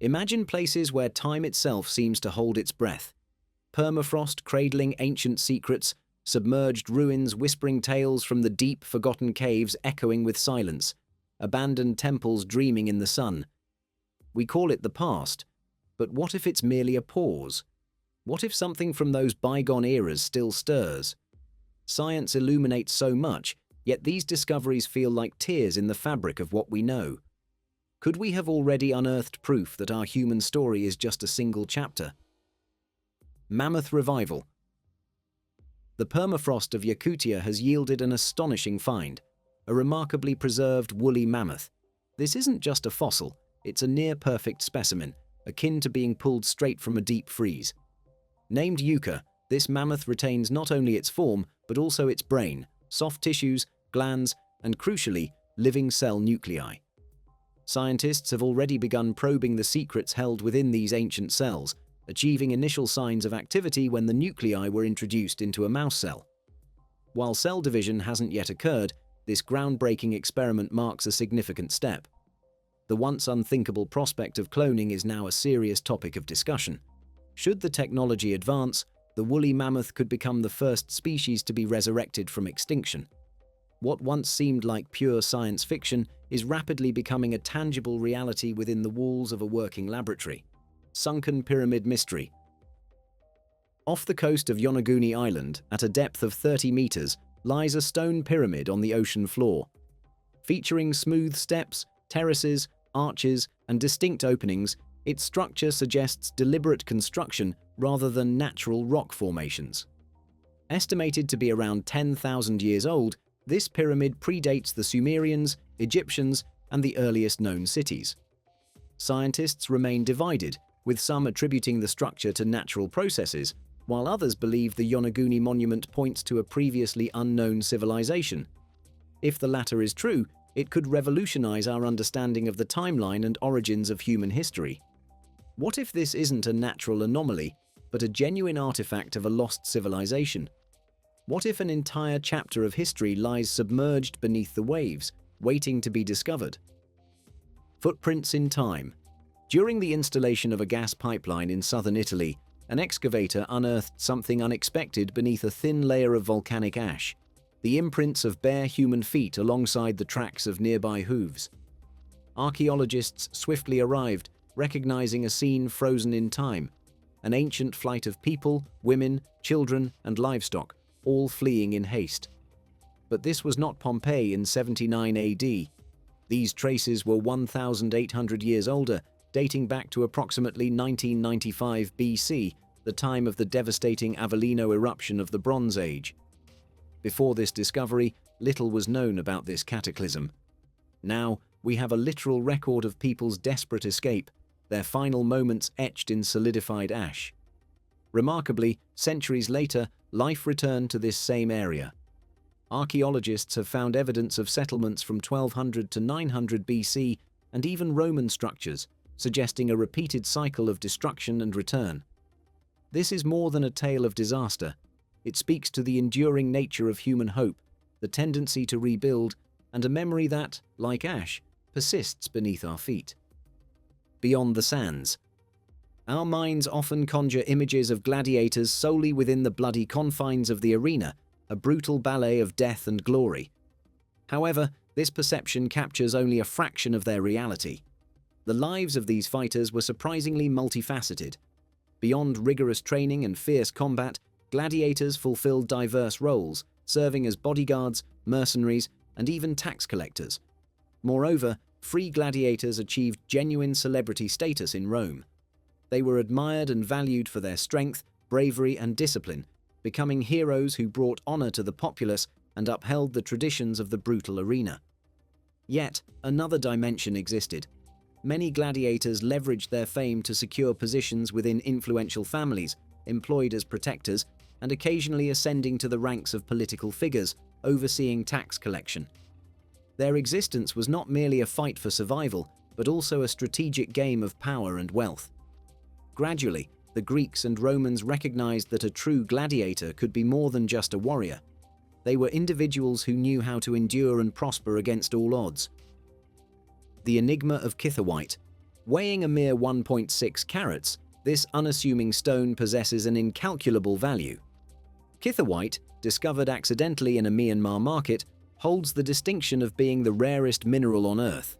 Imagine places where time itself seems to hold its breath. Permafrost cradling ancient secrets, submerged ruins whispering tales from the deep, forgotten caves echoing with silence, abandoned temples dreaming in the sun. We call it the past, but what if it's merely a pause? What if something from those bygone eras still stirs? Science illuminates so much, yet these discoveries feel like tears in the fabric of what we know. Could we have already unearthed proof that our human story is just a single chapter? Mammoth Revival. The permafrost of Yakutia has yielded an astonishing find, a remarkably preserved woolly mammoth. This isn't just a fossil, it's a near-perfect specimen, akin to being pulled straight from a deep freeze. Named Yucca, this mammoth retains not only its form, but also its brain, soft tissues, glands, and crucially, living cell nuclei. Scientists have already begun probing the secrets held within these ancient cells, achieving initial signs of activity when the nuclei were introduced into a mouse cell. While cell division hasn't yet occurred, this groundbreaking experiment marks a significant step. The once unthinkable prospect of cloning is now a serious topic of discussion. Should the technology advance, the woolly mammoth could become the first species to be resurrected from extinction. What once seemed like pure science fiction is rapidly becoming a tangible reality within the walls of a working laboratory. Sunken Pyramid Mystery. Off the coast of Yonaguni Island, at a depth of 30 meters, lies a stone pyramid on the ocean floor. Featuring smooth steps, terraces, arches, and distinct openings, its structure suggests deliberate construction rather than natural rock formations. Estimated to be around 10,000 years old, this pyramid predates the Sumerians, Egyptians, and the earliest known cities. Scientists remain divided, with some attributing the structure to natural processes, while others believe the Yonaguni monument points to a previously unknown civilization. If the latter is true, it could revolutionize our understanding of the timeline and origins of human history. What if this isn't a natural anomaly, but a genuine artifact of a lost civilization? What if an entire chapter of history lies submerged beneath the waves, waiting to be discovered? Footprints in time. During the installation of a gas pipeline in southern Italy, an excavator unearthed something unexpected beneath a thin layer of volcanic ash, the imprints of bare human feet alongside the tracks of nearby hooves. Archaeologists swiftly arrived, recognizing a scene frozen in time, an ancient flight of people, women, children, and livestock, all fleeing in haste. But this was not Pompeii in 79 AD. These traces were 1,800 years older, dating back to approximately 1995 BC, the time of the devastating Avellino eruption of the Bronze Age. Before this discovery, little was known about this cataclysm. Now, we have a literal record of people's desperate escape, their final moments etched in solidified ash. Remarkably, centuries later, life returned to this same area. Archaeologists have found evidence of settlements from 1200 to 900 BC and even Roman structures, suggesting a repeated cycle of destruction and return. This is more than a tale of disaster. It speaks to the enduring nature of human hope, the tendency to rebuild, and a memory that, like ash, persists beneath our feet. Beyond the sands. Our minds often conjure images of gladiators solely within the bloody confines of the arena, a brutal ballet of death and glory. However, this perception captures only a fraction of their reality. The lives of these fighters were surprisingly multifaceted. Beyond rigorous training and fierce combat, gladiators fulfilled diverse roles, serving as bodyguards, mercenaries, and even tax collectors. Moreover, free gladiators achieved genuine celebrity status in Rome. They were admired and valued for their strength, bravery, and discipline, becoming heroes who brought honor to the populace and upheld the traditions of the brutal arena. Yet, another dimension existed. Many gladiators leveraged their fame to secure positions within influential families, employed as protectors, and occasionally ascending to the ranks of political figures, overseeing tax collection. Their existence was not merely a fight for survival, but also a strategic game of power and wealth. Gradually, the Greeks and Romans recognized that a true gladiator could be more than just a warrior. They were individuals who knew how to endure and prosper against all odds. The enigma of kithawite. Weighing a mere 1.6 carats, this unassuming stone possesses an incalculable value. Kithawite, discovered accidentally in a Myanmar market, holds the distinction of being the rarest mineral on Earth.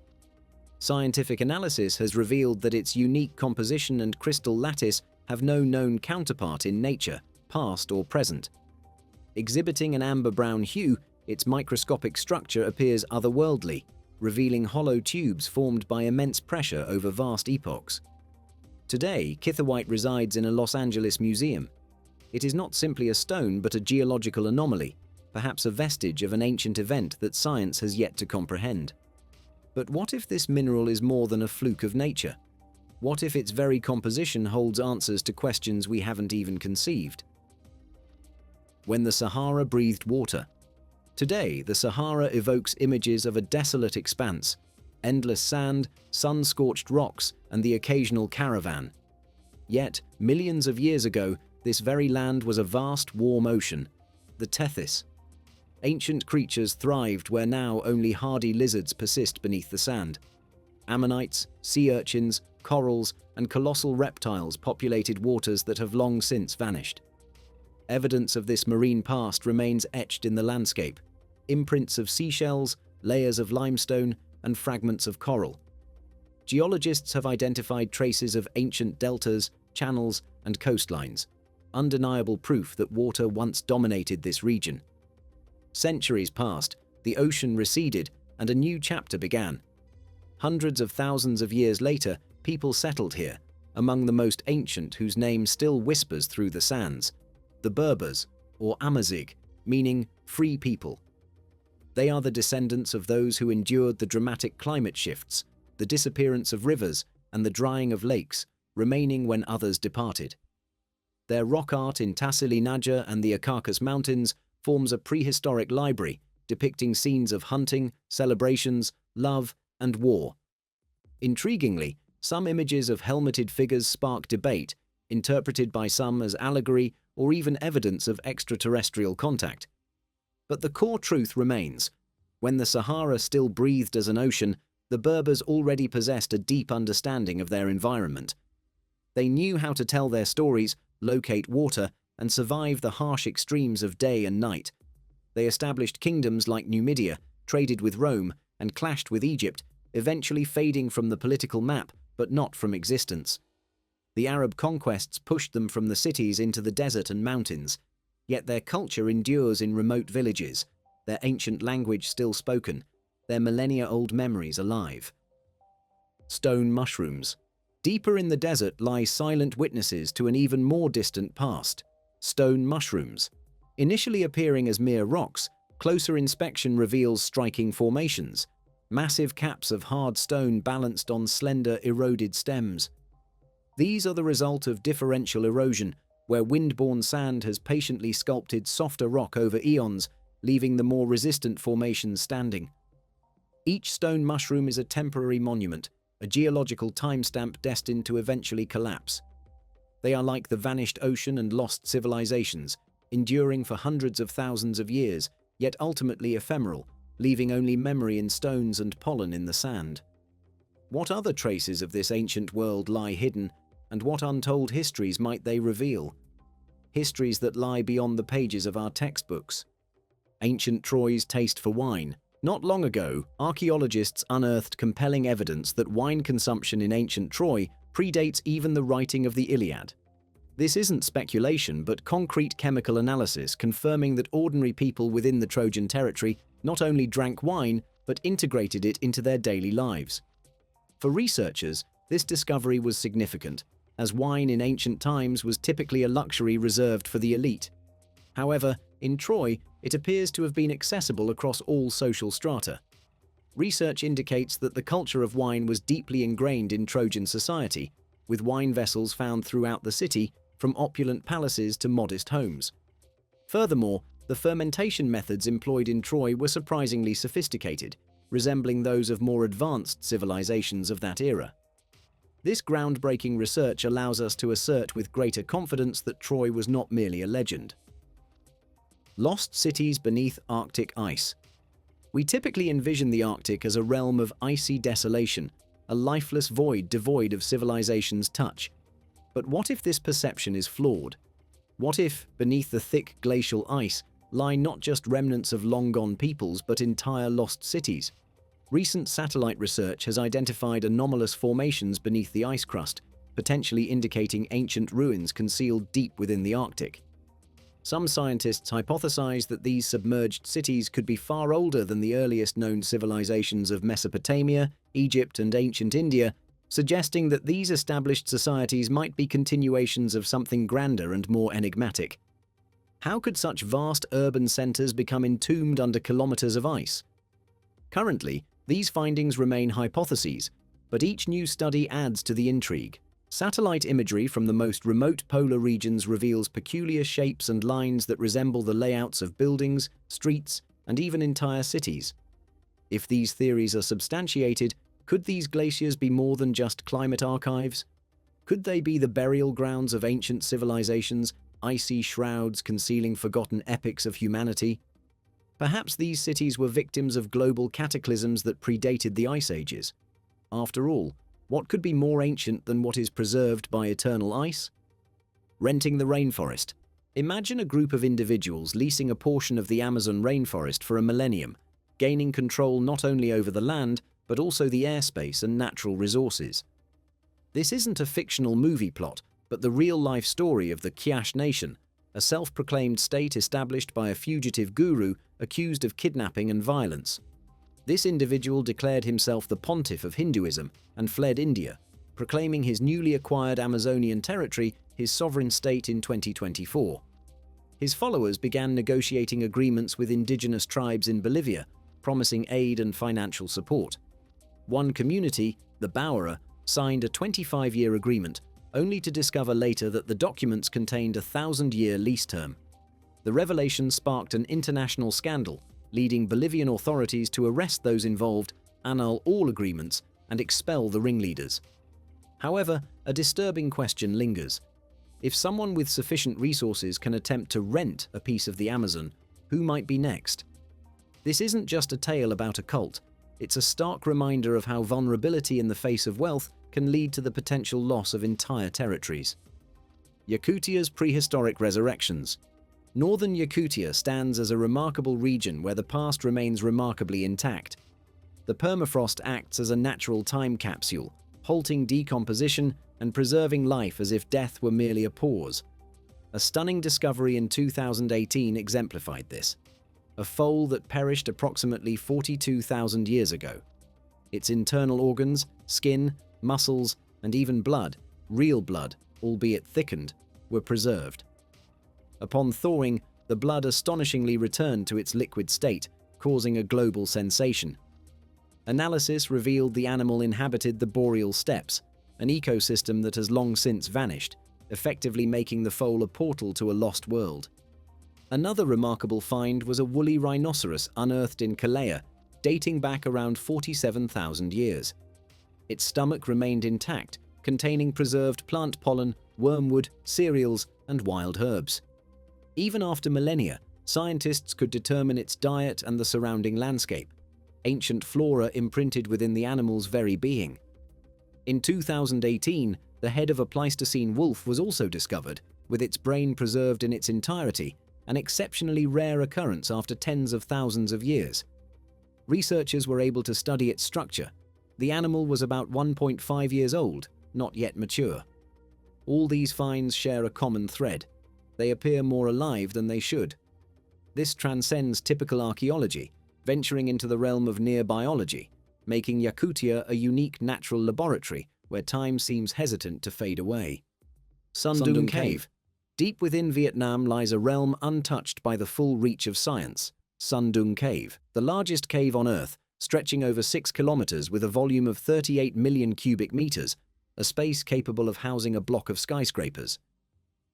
Scientific analysis has revealed that its unique composition and crystal lattice have no known counterpart in nature, past or present. Exhibiting an amber-brown hue, its microscopic structure appears otherworldly, revealing hollow tubes formed by immense pressure over vast epochs. Today, kithawite resides in a Los Angeles museum. It is not simply a stone but a geological anomaly, perhaps a vestige of an ancient event that science has yet to comprehend. But what if this mineral is more than a fluke of nature? What if its very composition holds answers to questions we haven't even conceived? When the Sahara breathed water. Today, the Sahara evokes images of a desolate expanse, endless sand, sun-scorched rocks, and the occasional caravan. Yet, millions of years ago, this very land was a vast, warm ocean, the Tethys. Ancient creatures thrived where now only hardy lizards persist beneath the sand. Ammonites, sea urchins, corals, and colossal reptiles populated waters that have long since vanished. Evidence of this marine past remains etched in the landscape: imprints of seashells, layers of limestone, and fragments of coral. Geologists have identified traces of ancient deltas, channels, and coastlines, undeniable proof that water once dominated this region. Centuries passed, the ocean receded, and a new chapter began. Hundreds of thousands of years later, people settled here, among the most ancient whose name still whispers through the sands: the Berbers, or Amazigh, meaning free people. They are the descendants of those who endured the dramatic climate shifts, the disappearance of rivers, and the drying of lakes, remaining when others departed. Their rock art in Tassili Naja and the Akarkas Mountains forms a prehistoric library depicting scenes of hunting, celebrations, love, and war. Intriguingly, some images of helmeted figures spark debate, interpreted by some as allegory or even evidence of extraterrestrial contact. But the core truth remains: when the Sahara still breathed as an ocean, the Berbers already possessed a deep understanding of their environment. They knew how to tell their stories, locate water, and survive the harsh extremes of day and night. They established kingdoms like Numidia, traded with Rome, and clashed with Egypt, eventually fading from the political map but not from existence. The Arab conquests pushed them from the cities into the desert and mountains, yet their culture endures in remote villages, their ancient language still spoken, their millennia-old memories alive. Stone mushrooms. Deeper in the desert lie silent witnesses to an even more distant past: stone mushrooms. Initially appearing as mere rocks, closer inspection reveals striking formations: massive caps of hard stone balanced on slender, eroded stems. These are the result of differential erosion, where wind-borne sand has patiently sculpted softer rock over eons, leaving the more resistant formations standing. Each stone mushroom is a temporary monument, a geological timestamp destined to eventually collapse. They are like the vanished ocean and lost civilizations, enduring for hundreds of thousands of years, yet ultimately ephemeral, leaving only memory in stones and pollen in the sand. What other traces of this ancient world lie hidden, and what untold histories might they reveal? Histories that lie beyond the pages of our textbooks. Ancient Troy's taste for wine. Not long ago, archaeologists unearthed compelling evidence that wine consumption in ancient Troy predates even the writing of the Iliad. This isn't speculation, but concrete chemical analysis confirming that ordinary people within the Trojan territory not only drank wine, but integrated it into their daily lives. For researchers, this discovery was significant, as wine in ancient times was typically a luxury reserved for the elite. However, in Troy, it appears to have been accessible across all social strata. Research indicates that the culture of wine was deeply ingrained in Trojan society, with wine vessels found throughout the city, from opulent palaces to modest homes. Furthermore, the fermentation methods employed in Troy were surprisingly sophisticated, resembling those of more advanced civilizations of that era. This groundbreaking research allows us to assert with greater confidence that Troy was not merely a legend. Lost cities beneath Arctic ice. We typically envision the Arctic as a realm of icy desolation, a lifeless void devoid of civilization's touch. But what if this perception is flawed? What if, beneath the thick glacial ice, lie not just remnants of long-gone peoples but entire lost cities? Recent satellite research has identified anomalous formations beneath the ice crust, potentially indicating ancient ruins concealed deep within the Arctic. Some scientists hypothesize that these submerged cities could be far older than the earliest known civilizations of Mesopotamia, Egypt, and ancient India, suggesting that these established societies might be continuations of something grander and more enigmatic. How could such vast urban centers become entombed under kilometers of ice? Currently, these findings remain hypotheses, but each new study adds to the intrigue. Satellite imagery from the most remote polar regions reveals peculiar shapes and lines that resemble the layouts of buildings, streets, and even entire cities. If these theories are substantiated, could these glaciers be more than just climate archives? Could they be the burial grounds of ancient civilizations, icy shrouds concealing forgotten epics of humanity? Perhaps these cities were victims of global cataclysms that predated the ice ages. After all, what could be more ancient than what is preserved by eternal ice? Renting the rainforest. Imagine a group of individuals leasing a portion of the Amazon rainforest for a millennium, gaining control not only over the land, but also the airspace and natural resources. This isn't a fictional movie plot, but the real-life story of the Kyash Nation, a self-proclaimed state established by a fugitive guru accused of kidnapping and violence. This individual declared himself the pontiff of Hinduism and fled India, proclaiming his newly acquired Amazonian territory his sovereign state in 2024. His followers began negotiating agreements with indigenous tribes in Bolivia, promising aid and financial support. One community, the Bauera, signed a 25-year agreement, only to discover later that the documents contained a 1,000-year lease term. The revelation sparked an international scandal, leading Bolivian authorities to arrest those involved, annul all agreements, and expel the ringleaders. However, a disturbing question lingers. If someone with sufficient resources can attempt to rent a piece of the Amazon, who might be next? This isn't just a tale about a cult. It's a stark reminder of how vulnerability in the face of wealth can lead to the potential loss of entire territories. Yakutia's Prehistoric Resurrections. Northern Yakutia stands as a remarkable region where the past remains remarkably intact. The permafrost acts as a natural time capsule, halting decomposition and preserving life as if death were merely a pause. A stunning discovery in 2018 exemplified this. A foal that perished approximately 42,000 years ago. Its internal organs, skin, muscles, and even blood, real blood, albeit thickened, were preserved. Upon thawing, the blood astonishingly returned to its liquid state, causing a global sensation. Analysis revealed the animal inhabited the boreal steppes, an ecosystem that has long since vanished, effectively making the foal a portal to a lost world. Another remarkable find was a woolly rhinoceros unearthed in Kalea, dating back around 47,000 years. Its stomach remained intact, containing preserved plant pollen, wormwood, cereals, and wild herbs. Even after millennia, scientists could determine its diet and the surrounding landscape, ancient flora imprinted within the animal's very being. In 2018, the head of a Pleistocene wolf was also discovered, with its brain preserved in its entirety, an exceptionally rare occurrence after tens of thousands of years. Researchers were able to study its structure. The animal was about 1.5 years old, not yet mature. All these finds share a common thread. They appear more alive than they should. This transcends typical archaeology, venturing into the realm of near biology, making Yakutia a unique natural laboratory where time seems hesitant to fade away. Sundong Cave. Deep within Vietnam lies a realm untouched by the full reach of science, Sundong Cave, the largest cave on Earth, stretching over 6 kilometers with a volume of 38 million cubic meters, a space capable of housing a block of skyscrapers.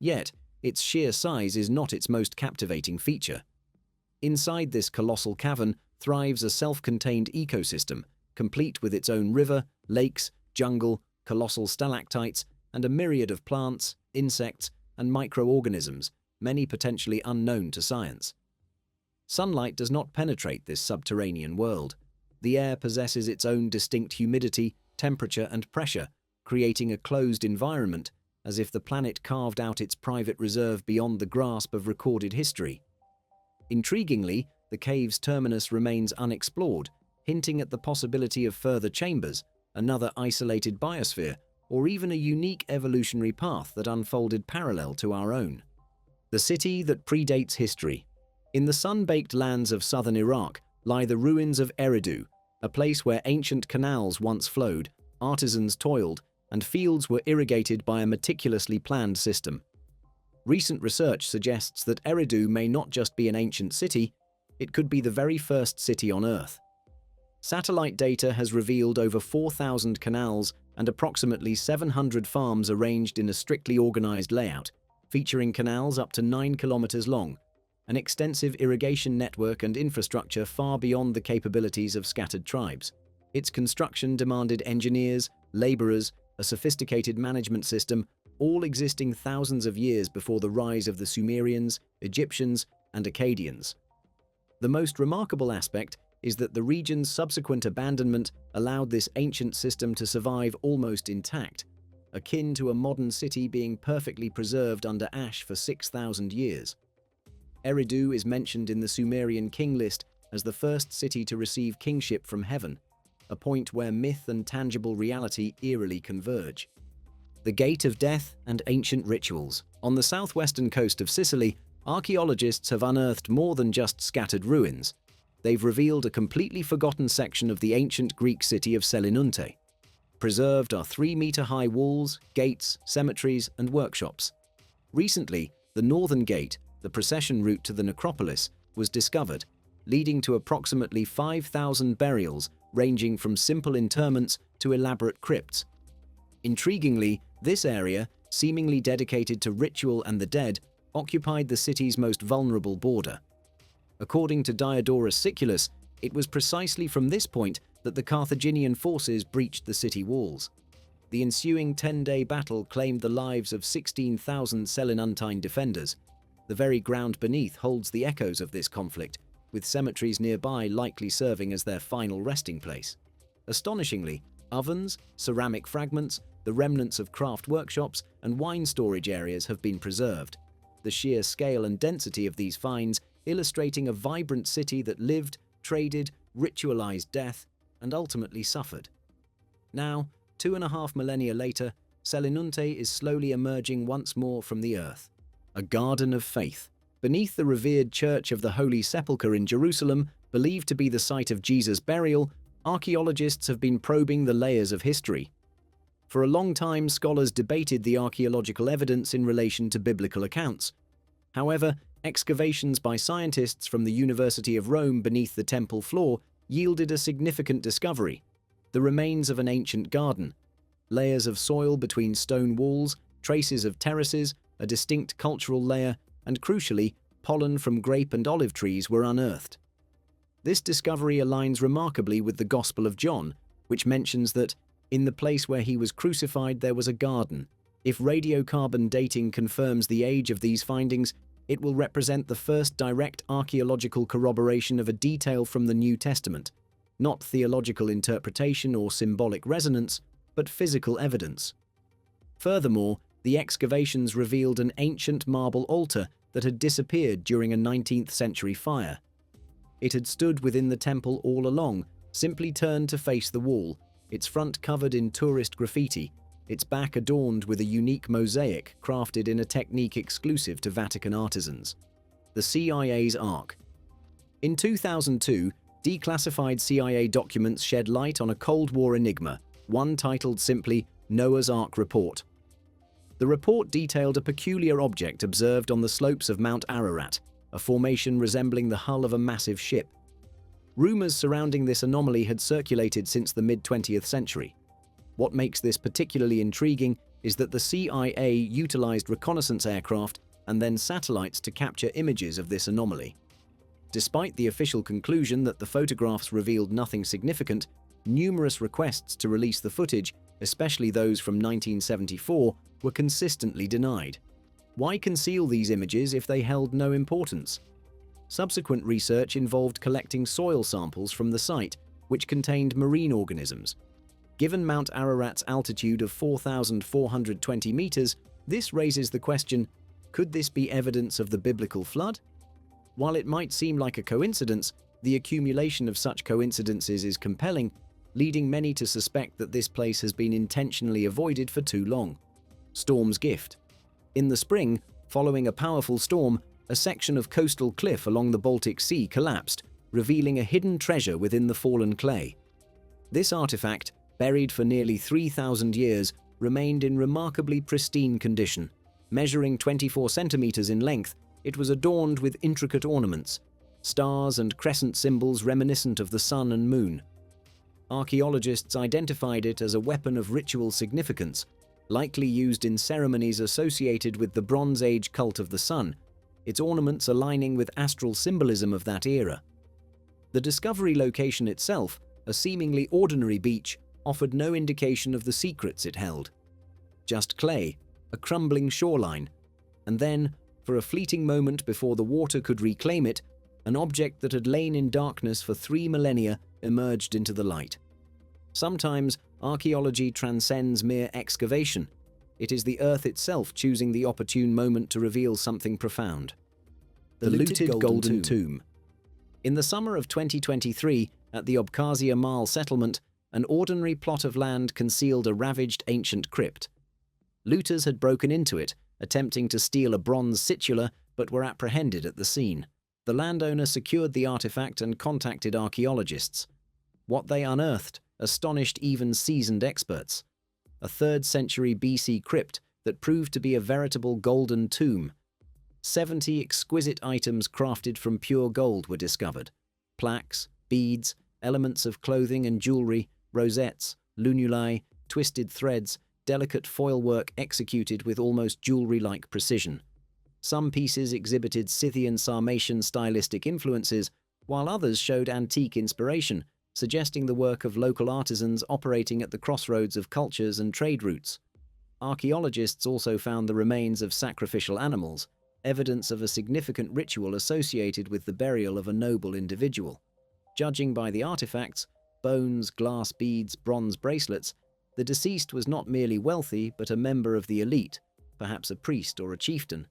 Yet, its sheer size is not its most captivating feature. Inside this colossal cavern thrives a self-contained ecosystem, complete with its own river, lakes, jungle, colossal stalactites, and a myriad of plants, insects, and microorganisms, many potentially unknown to science. Sunlight does not penetrate this subterranean world. The air possesses its own distinct humidity, temperature, and pressure, creating a closed environment, as if the planet carved out its private reserve beyond the grasp of recorded history. Intriguingly, the cave's terminus remains unexplored, hinting at the possibility of further chambers, another isolated biosphere, or even a unique evolutionary path that unfolded parallel to our own. The city that predates history. In the sun-baked lands of southern Iraq lie the ruins of Eridu, a place where ancient canals once flowed, artisans toiled, and fields were irrigated by a meticulously planned system. Recent research suggests that Eridu may not just be an ancient city, it could be the very first city on Earth. Satellite data has revealed over 4,000 canals and approximately 700 farms arranged in a strictly organized layout, featuring canals up to 9 kilometers long, an extensive irrigation network and infrastructure far beyond the capabilities of scattered tribes. Its construction demanded engineers, laborers, a sophisticated management system, all existing thousands of years before the rise of the Sumerians, Egyptians, and Akkadians. The most remarkable aspect is that the region's subsequent abandonment allowed this ancient system to survive almost intact, akin to a modern city being perfectly preserved under ash for 6,000 years. Eridu is mentioned in the Sumerian king list as the first city to receive kingship from heaven, a point where myth and tangible reality eerily converge. The Gate of Death and Ancient Rituals. On the southwestern coast of Sicily, archaeologists have unearthed more than just scattered ruins. They've revealed a completely forgotten section of the ancient Greek city of Selinunte. Preserved are 3-meter-high walls, gates, cemeteries, and workshops. Recently, the Northern Gate, the procession route to the necropolis, was discovered, leading to approximately 5,000 burials ranging from simple interments to elaborate crypts. Intriguingly, this area, seemingly dedicated to ritual and the dead, occupied the city's most vulnerable border. According to Diodorus Siculus, it was precisely from this point that the Carthaginian forces breached the city walls. The ensuing 10-day battle claimed the lives of 16,000 Selinuntine defenders. The very ground beneath holds the echoes of this conflict, with cemeteries nearby likely serving as their final resting place. Astonishingly, ovens, ceramic fragments, the remnants of craft workshops, and wine storage areas have been preserved. The sheer scale and density of these finds illustrating a vibrant city that lived, traded, ritualized death, and ultimately suffered. Now, 2.5 millennia later, Selinunte is slowly emerging once more from the earth. A garden of faith. Beneath the revered Church of the Holy Sepulchre in Jerusalem, believed to be the site of Jesus' burial, archaeologists have been probing the layers of history. For a long time, scholars debated the archaeological evidence in relation to biblical accounts. However, excavations by scientists from the University of Rome beneath the temple floor yielded a significant discovery: the remains of an ancient garden. Layers of soil between stone walls, traces of terraces, a distinct cultural layer, and crucially, pollen from grape and olive trees were unearthed. This discovery aligns remarkably with the Gospel of John, which mentions that, in the place where he was crucified there was a garden. If radiocarbon dating confirms the age of these findings, it will represent the first direct archaeological corroboration of a detail from the New Testament, not theological interpretation or symbolic resonance, but physical evidence. Furthermore, the excavations revealed an ancient marble altar that had disappeared during a 19th century fire. It had stood within the temple all along, simply turned to face the wall, its front covered in tourist graffiti, its back adorned with a unique mosaic crafted in a technique exclusive to Vatican artisans. The CIA's Ark. In 2002, declassified CIA documents shed light on a Cold War enigma, one titled simply Noah's Ark Report. The report detailed a peculiar object observed on the slopes of Mount Ararat, a formation resembling the hull of a massive ship. Rumors surrounding this anomaly had circulated since the mid-20th century. What makes this particularly intriguing is that the CIA utilized reconnaissance aircraft and then satellites to capture images of this anomaly. Despite the official conclusion that the photographs revealed nothing significant, numerous requests to release the footage, especially those from 1974, were consistently denied. Why conceal these images if they held no importance? Subsequent research involved collecting soil samples from the site, which contained marine organisms. Given Mount Ararat's altitude of 4,420 meters, this raises the question, could this be evidence of the biblical flood? While it might seem like a coincidence, the accumulation of such coincidences is compelling, leading many to suspect that this place has been intentionally avoided for too long. Storm's gift. In the spring, following a powerful storm, a section of coastal cliff along the Baltic Sea collapsed, revealing a hidden treasure within the fallen clay. This artifact, buried for nearly 3,000 years, remained in remarkably pristine condition. Measuring 24 centimeters in length, it was adorned with intricate ornaments, stars and crescent symbols reminiscent of the sun and moon. Archaeologists identified it as a weapon of ritual significance, likely used in ceremonies associated with the Bronze Age cult of the sun, its ornaments aligning with astral symbolism of that era. The discovery location itself, a seemingly ordinary beach, offered no indication of the secrets it held. Just clay, a crumbling shoreline, and then, for a fleeting moment before the water could reclaim it, an object that had lain in darkness for 3 millennia emerged into the light. Sometimes, archaeology transcends mere excavation. It is the earth itself choosing the opportune moment to reveal something profound. The looted golden tomb. In the summer of 2023, at the Abkhazia Mal settlement, an ordinary plot of land concealed a ravaged ancient crypt. Looters had broken into it, attempting to steal a bronze situla, but were apprehended at the scene. The landowner secured the artifact and contacted archaeologists. What they unearthed astonished even seasoned experts. A 3rd century BC crypt that proved to be a veritable golden tomb. 70 exquisite items crafted from pure gold were discovered. Plaques, beads, elements of clothing and jewelry, rosettes, lunulae, twisted threads, delicate foil work executed with almost jewelry-like precision. Some pieces exhibited Scythian Sarmatian stylistic influences, while others showed antique inspiration, suggesting the work of local artisans operating at the crossroads of cultures and trade routes. Archaeologists also found the remains of sacrificial animals, evidence of a significant ritual associated with the burial of a noble individual. Judging by the artifacts, bones, glass beads, bronze bracelets, the deceased was not merely wealthy but a member of the elite, perhaps a priest or a chieftain.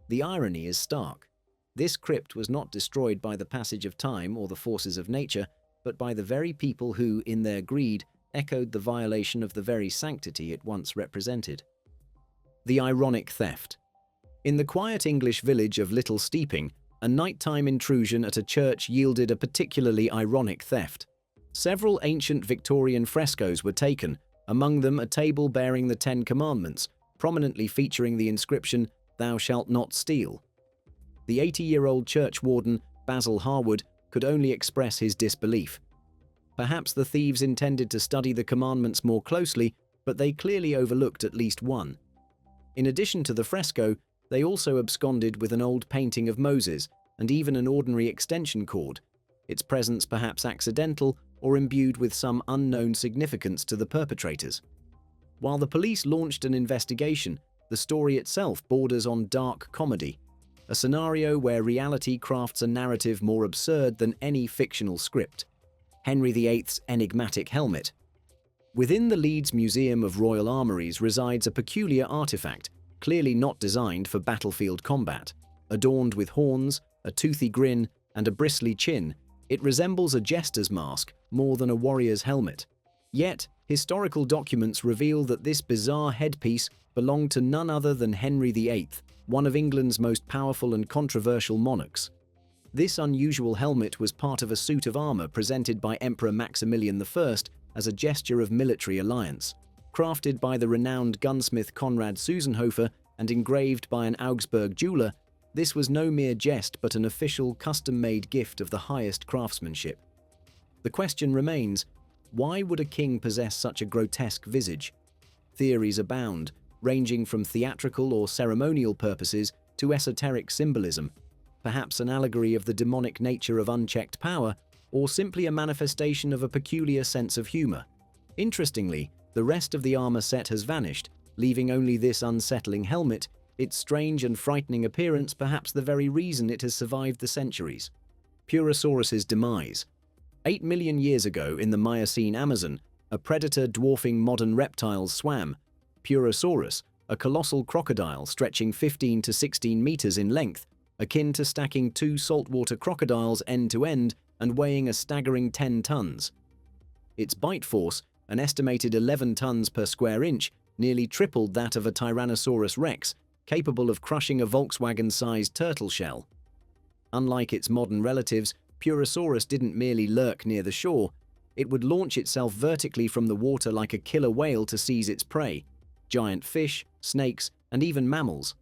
The irony is stark. This crypt was not destroyed by the passage of time or the forces of nature, but by the very people who, in their greed, echoed the violation of the very sanctity it once represented. The ironic theft. In the quiet English village of Little Steeping, a nighttime intrusion at a church yielded a particularly ironic theft. Several ancient Victorian frescoes were taken, among them a table bearing the 10 Commandments, prominently featuring the inscription, "Thou shalt not steal." The 80-year-old church warden, Basil Harwood, could only express his disbelief. Perhaps the thieves intended to study the commandments more closely, but they clearly overlooked at least one. In addition to the fresco, they also absconded with an old painting of Moses and even an ordinary extension cord, its presence perhaps accidental or imbued with some unknown significance to the perpetrators. While the police launched an investigation, the story itself borders on dark comedy, a scenario where reality crafts a narrative more absurd than any fictional script. Henry VIII's enigmatic helmet. Within the Leeds Museum of Royal Armouries resides a peculiar artifact, clearly not designed for battlefield combat. Adorned with horns, a toothy grin, and a bristly chin, it resembles a jester's mask more than a warrior's helmet. Yet, historical documents reveal that this bizarre headpiece belonged to none other than Henry VIII, one of England's most powerful and controversial monarchs. This unusual helmet was part of a suit of armor presented by Emperor Maximilian I as a gesture of military alliance. Crafted by the renowned gunsmith Konrad Susenhofer and engraved by an Augsburg jeweler, this was no mere jest but an official, custom-made gift of the highest craftsmanship. The question remains, why would a king possess such a grotesque visage? Theories abound, ranging from theatrical or ceremonial purposes to esoteric symbolism, perhaps an allegory of the demonic nature of unchecked power, or simply a manifestation of a peculiar sense of humor. Interestingly, the rest of the armor set has vanished, leaving only this unsettling helmet, its strange and frightening appearance perhaps the very reason it has survived the centuries. Purosaurus's demise. 8 million years ago in the Miocene Amazon, A predator dwarfing modern reptiles swam. Purosaurus, a colossal crocodile stretching 15 to 16 meters in length, akin to stacking two saltwater crocodiles end to end and weighing a staggering 10 tons. Its bite force, an estimated 11 tons per square inch, nearly tripled that of a Tyrannosaurus rex, capable of crushing a Volkswagen-sized turtle shell. Unlike its modern relatives, Purosaurus didn't merely lurk near the shore, it would launch itself vertically from the water like a killer whale to seize its prey, giant fish, snakes, and even mammals.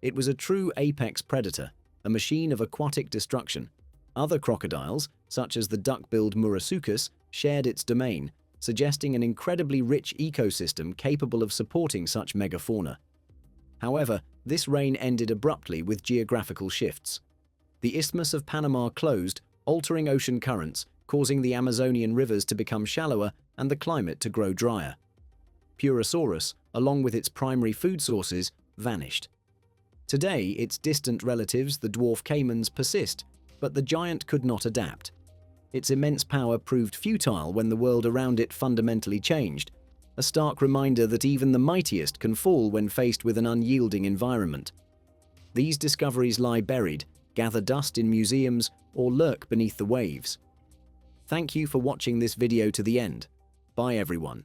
It was a true apex predator, a machine of aquatic destruction. Other crocodiles, such as the duck-billed Murasuchus, shared its domain, suggesting an incredibly rich ecosystem capable of supporting such megafauna. However, this reign ended abruptly with geographical shifts. The Isthmus of Panama closed, altering ocean currents, causing the Amazonian rivers to become shallower and the climate to grow drier. Purosaurus, along with its primary food sources, vanished. Today, its distant relatives, the dwarf caimans, persist, but the giant could not adapt. Its immense power proved futile when the world around it fundamentally changed, a stark reminder that even the mightiest can fall when faced with an unyielding environment. These discoveries lie buried, gather dust in museums, or lurk beneath the waves. Thank you for watching this video to the end. Bye everyone.